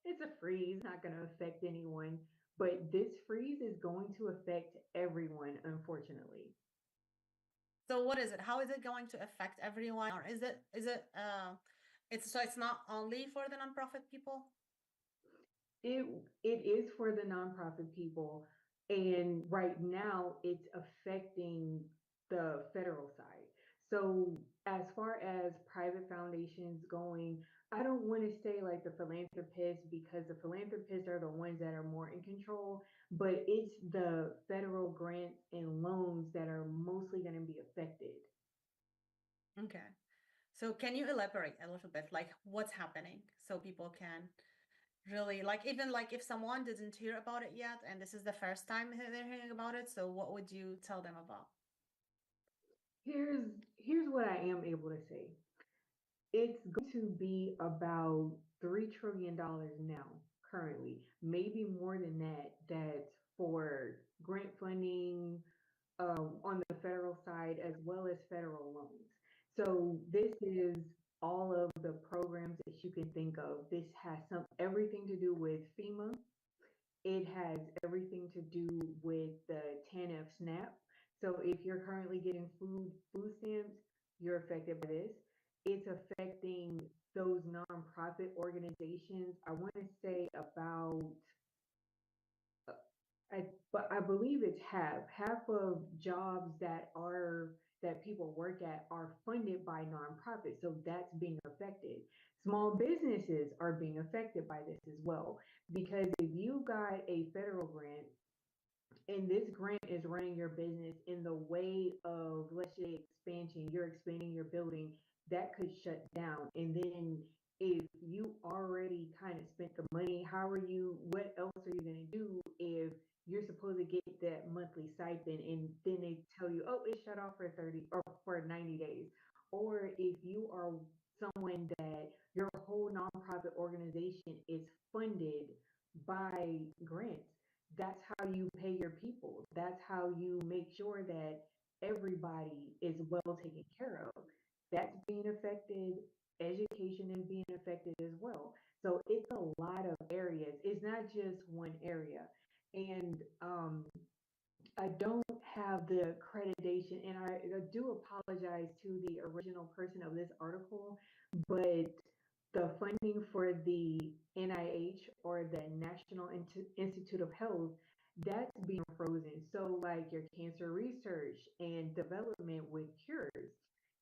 it's a freeze, not going to affect anyone. But this freeze is going to affect everyone, unfortunately. So what is it? How is it going to affect everyone? Or it's not only for the nonprofit people? It it is for the nonprofit people, and right now it's affecting the federal side. So as far as private foundations going, I don't want to say like the philanthropists, because the philanthropists are the ones that are more in control, but it's the federal grants and loans that are mostly going to be affected. Okay. So can you elaborate a little bit, like what's happening so people can really like, even like if someone didn't hear about it yet and this is the first time they're hearing about it, so what would you tell them about? Here's what I am able to say. It's going to be about $3 trillion now, currently, maybe more than that. That's for grant funding on the federal side as well as federal loans. So this is all of the programs that you can think of. This has everything to do with FEMA. It has everything to do with the TANF SNAP. So if you're currently getting food stamps, you're affected by this. It's affecting those nonprofit organizations. I want to say about uh, I believe it's half of jobs that people work at are funded by nonprofits, so that's being affected. Small businesses are being affected by this as well, because if you got a federal grant and this grant is running your business in the way of, let's say, expansion, you're expanding your building, that could shut down. And then if you already kind of spent the money, what else are you going to do if you're supposed to get that monthly stipend and then they tell you, oh, it's shut off for 30 or for 90 days? Or if you are someone that your whole nonprofit organization is funded by grants, that's how you pay your people. That's how you make sure that everybody is well taken care of. That's being affected. education is being affected as well. So it's a lot of areas. It's not just one area. And I don't have the accreditation, and I do apologize to the original person of this article, but the funding for the NIH or the National Institute of Health, that's being frozen. So, like your cancer research and development with cures,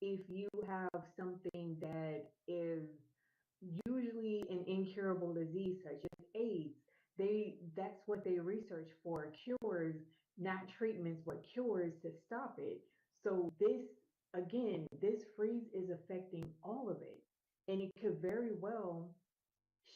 if you have something that is usually an incurable disease such as AIDS, that's what they research for, cures, not treatments, but cures to stop it. So this freeze is affecting all of it. And it could very well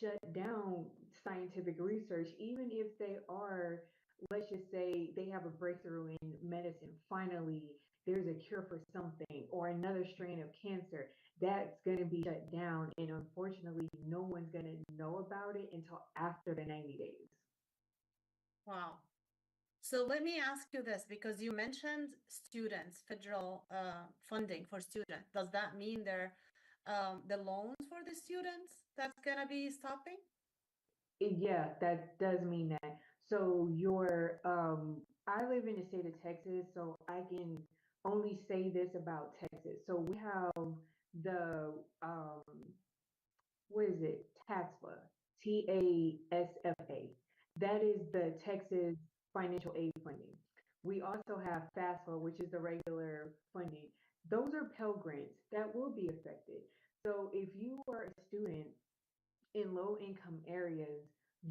shut down scientific research, even if they are, let's just say they have a breakthrough in medicine. Finally, there's a cure for something or another strain of cancer that's going to be shut down. And unfortunately, no one's going to know about it until after the 90 days. Wow. So let me ask you this, because you mentioned students, federal funding for students. Does that mean the loans for the students that's gonna be stopping? Yeah, that does mean that. So I live in the state of Texas, so I can only say this about Texas. So we have the what is it? TASFA, TASFA. That is the Texas financial aid funding. We also have FAFSA, which is the regular funding. Those are Pell Grants that will be affected. So if you are a student in low income areas,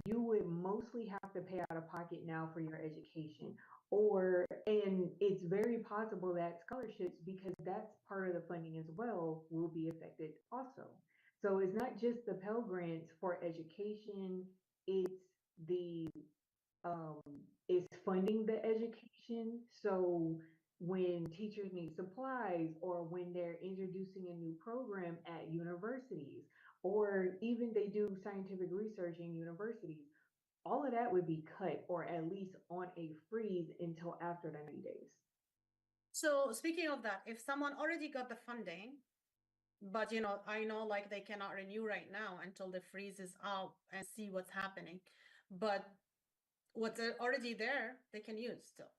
you would mostly have to pay out of pocket now for your education. And it's very possible that scholarships, because that's part of the funding as well, will be affected also. So it's not just the Pell Grants for education, it's the um, is funding the education. So when teachers need supplies, or when they're introducing a new program at universities, or even they do scientific research in universities, all of that would be cut or at least on a freeze until after the 90 days. So speaking of that, if someone already got the funding, but I know like they cannot renew right now until the freeze is out and see what's happening. But what's already there, they can use still.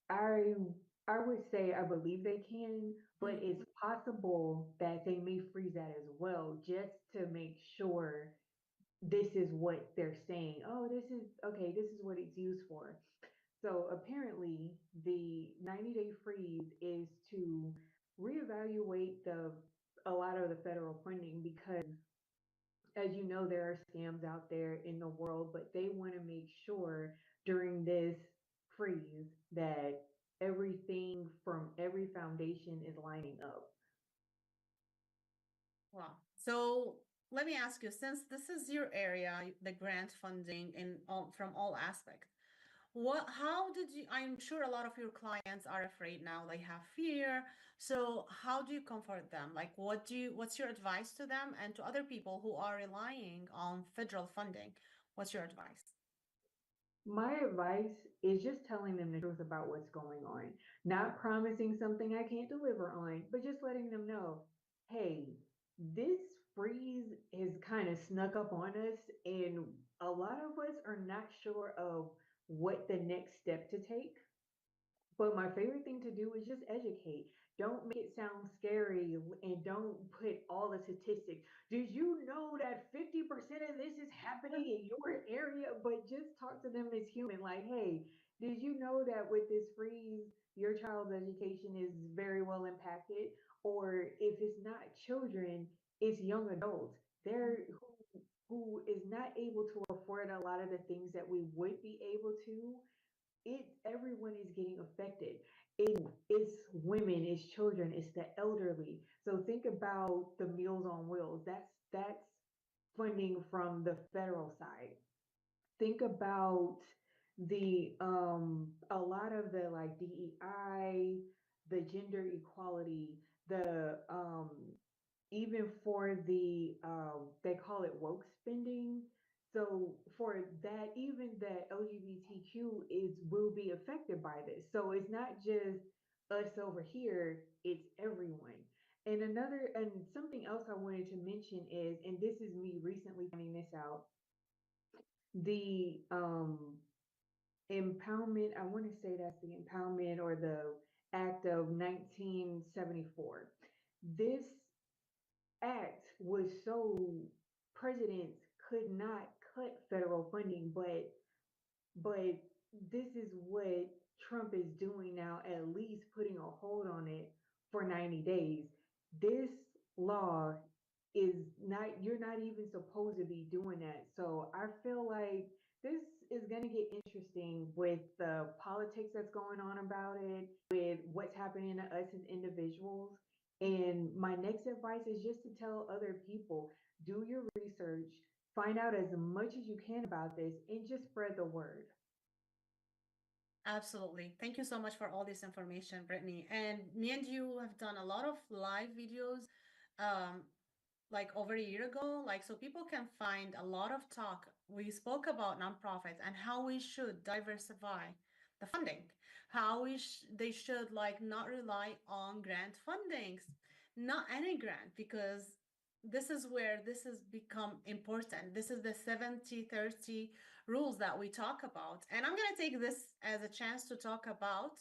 I would say I believe they can, but it's possible that they may freeze that as well, just to make sure this is what they're saying. Oh, this is okay, this is what it's used for. So apparently, the 90-day freeze is to reevaluate a lot of the federal funding, because as you know, there are scams out there in the world, but they want to make sure during this freeze that everything from every foundation is lining up. Wow. So let me ask you, since this is your area, the grant funding from all aspects, I'm sure a lot of your clients are afraid now, they have fear. So how do you comfort them? Like, what's your advice to them and to other people who are relying on federal funding? What's your advice? My advice is just telling them the truth about what's going on, not promising something I can't deliver on, but just letting them know, hey, this freeze has kind of snuck up on us, and a lot of us are not sure of what the next step to take. But my favorite thing to do is just educate. Don't make it sound scary, and don't put all the statistics. Did you know that 50% of this is happening in your area? But just talk to them as human. Like, hey, did you know that with this freeze, your child's education is very well impacted? Or if it's not children, it's young adults. They're who is not able to afford a lot of the things that we would be able to. Everyone is getting affected. It's women, it's children, it's the elderly. So think about the Meals on Wheels. That's funding from the federal side. Think about the a lot of the like DEI, the gender equality, the even for the they call it woke spending. So for that, even the LGBTQ is will be affected by this. So it's not just us over here, it's everyone. And and something else I wanted to mention is, and this is me recently finding this out, the impoundment, I want to say that's the impoundment or the Act of 1974. This act was so presidents could not cut federal funding, but this is what Trump is doing now, at least putting a hold on it for 90 days. This law is not, you're not even supposed to be doing that. So I feel like this is going to get interesting with the politics that's going on about it, with what's happening to us as individuals. And my next advice is just to tell other people, do your research, find out as much as you can about this, and just spread the word. Absolutely. Thank you so much for all this information, Brittany. And me and you have done a lot of live videos, like over a year ago, like so people can find a lot of talk. We spoke about nonprofits and how we should diversify the funding, how they should like not rely on grant fundings, not any grant, because this is where this has become important. This is the 70-30 rules that we talk about. And I'm going to take this as a chance to talk about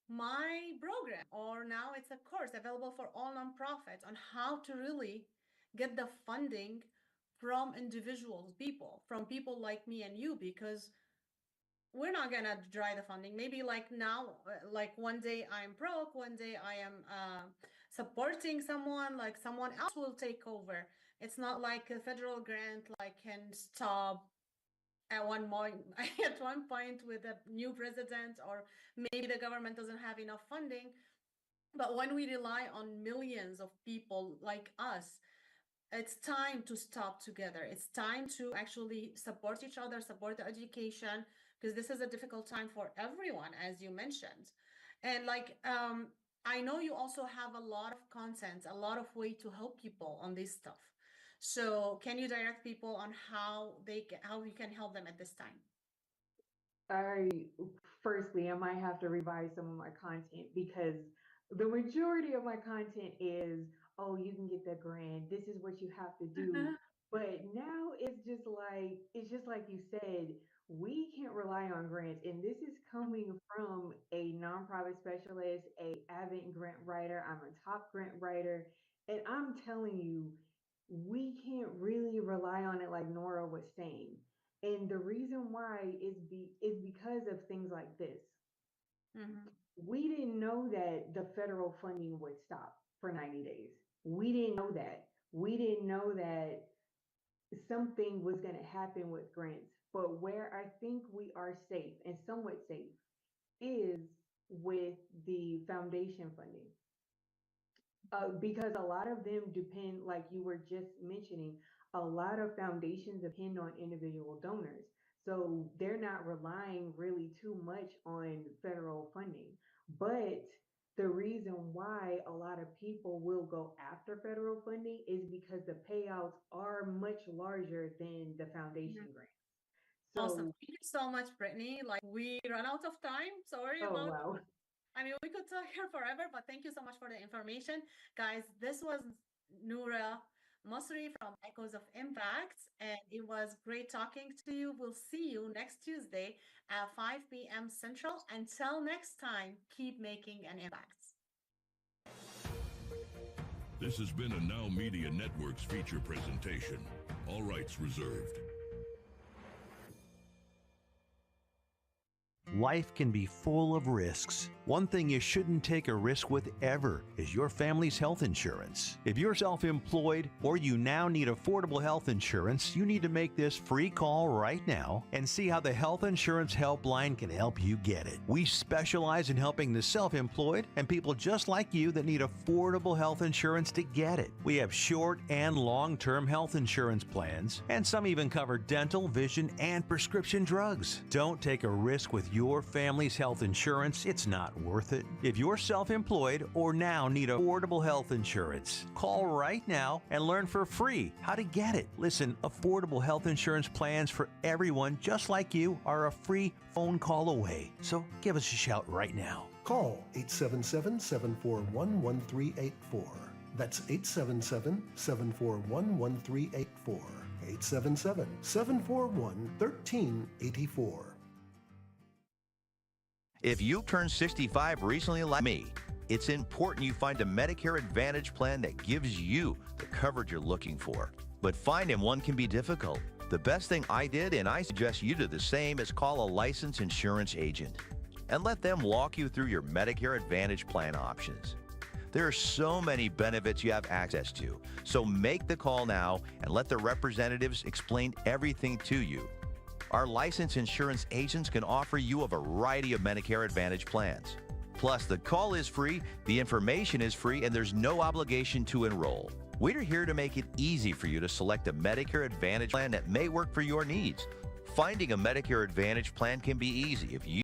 my program, or now it's a course available for all nonprofits on how to really get the funding from individuals, from people like me and you, because we're not gonna dry the funding. Maybe like now, like one day I'm broke, one day I am supporting someone, like someone else will take over. It's not like a federal grant like can stop at one point with a new president, or maybe the government doesn't have enough funding. But when we rely on millions of people like us, it's time to stop together. It's time to actually support each other, support the education, because this is a difficult time for everyone, as you mentioned. And like, I know you also have a lot of content, a lot of way to help people on this stuff. So can you direct people on how we can help them at this time? Firstly, I might have to revise some of my content, because the majority of my content is, oh, you can get the grant, this is what you have to do. But now it's just like you said, we can't rely on grants. And this is coming from a nonprofit specialist, a avid grant writer. I'm a top grant writer. And I'm telling you, we can't really rely on it like Nora was saying. And the reason why is because of things like this. We didn't know that the federal funding would stop for 90 days. We didn't know that. We didn't know that something was going to happen with grants. But where I think we are safe and somewhat safe is with the foundation funding. Because a lot of them depend, like you were just mentioning, a lot of foundations depend on individual donors. So they're not relying really too much on federal funding. But the reason why a lot of people will go after federal funding is because the payouts are much larger than the foundation grants. So, awesome. Thank you so much, Brittany. Like, we run out of time. Sorry about wow. I mean, we could talk here forever, but thank you so much for the information. Guys, this was Noura Mosri from Echoes of Impact, and it was great talking to you. We'll see you next Tuesday at 5 p.m. Central. Until next time, keep making an impact. This has been a Now Media Networks feature presentation. All rights reserved. Life can be full of risks. One thing you shouldn't take a risk with ever is your family's health insurance. If you're self-employed or you now need affordable health insurance, you need to make this free call right now and see how the Health Insurance Helpline can help you get it. We specialize in helping the self-employed and people just like you that need affordable health insurance to get it. We have short and long-term health insurance plans, and some even cover dental, vision, and prescription drugs. Don't take a risk with your family's health insurance. It's not worth it. If you're self-employed or now need affordable health insurance, call right now and learn for free how to get it. Listen, affordable health insurance plans for everyone just like you are a free phone call away. So give us a shout right now. Call Call 877-741-1384. That's 877-741-1384. 877-741-1384. If you turned 65 recently like me, it's important you find a Medicare Advantage plan that gives you the coverage you're looking for. But finding one can be difficult. The best thing I did, and I suggest you do the same, is call a licensed insurance agent and let them walk you through your Medicare Advantage plan options. There are so many benefits you have access to, so make the call now and let the representatives explain everything to you. Our licensed insurance agents can offer you a variety of Medicare Advantage plans. Plus, the call is free, the information is free, and there's no obligation to enroll. We're here to make it easy for you to select a Medicare Advantage plan that may work for your needs. Finding a Medicare Advantage plan can be easy if you